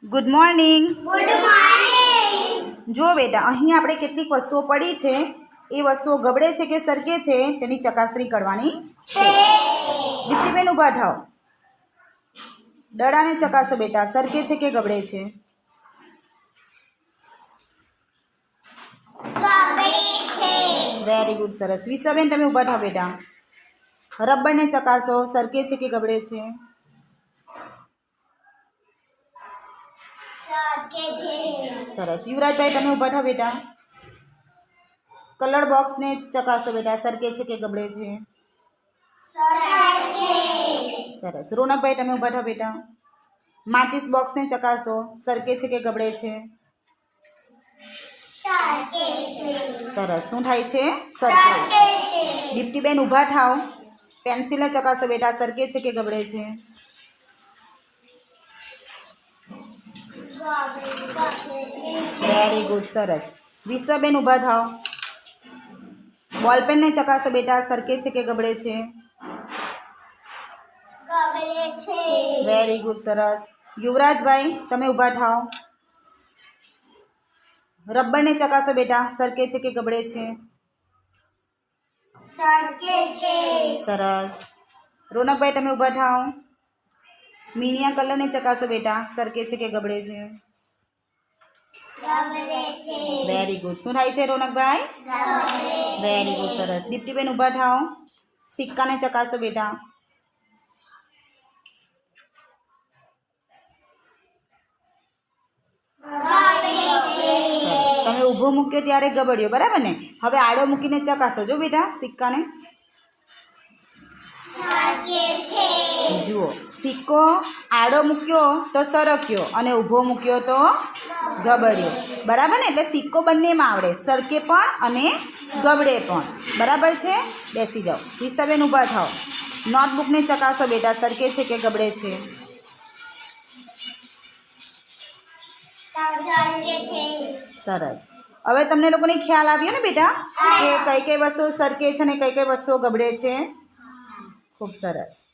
Good morning. Good morning. જો બેટા, અહીં આપણે કેટલીક વસ્તુઓ પડી છે, એ વસ્તુઓ ગબડે છે કે સરકે છે તેની ચકાસણી કરવાની છે. દીપ્તિબેન ઊભા થાઓ. દડાને ચકાસો બેટા, સરકે છે કે ગબડે છે? ગબડે છે. વેરી ગુડ, સરસ. વિશાબેન તમે ઊભા થાઓ બેટા. રબરને ચકાસો, સરકે છે કે ગબડે છે? સરકે છે. સરસ. યુવરાજભાઈ તમે ઊભા થાઓ બેટા. કલર બોક્સને ચકાસો બેટા, સરકે છે કે ગબડે છે? સરકે છે. સરસ. રોનકભાઈ તમે ઊભા થાઓ બેટા. માચિસ બોક્સને ચકાસો, સરકે છે કે ગબડે છે? સરકે છે. સરસ. શું થાય છે? સરકે છે. સરકે છે. દીપ્તિબેન ઊભા થાઓ. પેન્સિલને ચકાસો બેટા, સરકે છે કે ગબડે છે? વેરી ગુડ, સરસ. વિશ્વબેન ઊભા થાઓ. બોલપેનને ચકાસો બેટા, સરકે છે કે ગબડે છે? ગબડે છે. વેરી ગુડ, સરસ. યુવરાજભાઈ તમે ઊભા થાઓ. રબરને ચકાસો બેટા, સરકે છે કે ગબડે છે? સરકે છે. સરસ. રોનકભાઈ તમે ઊભા થાઓ. મીનિયા કલરને ચકાસો બેટા, સરકે છે કે ગબડે છે? ગબડે છે. Very good. શું થાય છે રોનકભાઈ? ગબડે. વેરી ગુડ, સરસ. દીપ્તિબેન ઊભા થાઓ. સિક્કાને ચકાસો બેટા. સરસ. તમે ઊભો મૂક્યો ત્યારે ગબડ્યો, બરાબર ને? હવે આડો મૂકીને ચકાસો જો બેટા સિક્કાને. સરકે છે. જુઓ, સિક્કો આડો મૂક્યો તો સરક્યો અને ઊભો મૂક્યો તો ગબડ્યો, બરાબર ને? એટલે સિક્કો બંનેમાં આવડે, સરકે પણ અને ગબડે પણ, બરાબર છે? બેસી જાઓ. વિશાબેન ઊભા થાઓ. નોટબુકને ચકાસો બેટા, સરકે છે કે ગબડે છે? સરકે છે. સરસ. હવે તમને લોકોને ખ્યાલ આવ્યો ને બેટા કે કઈ કઈ વસ્તુઓ સરકે છે અને કઈ કઈ વસ્તુઓ ગબડે છે? ખૂબ સરસ.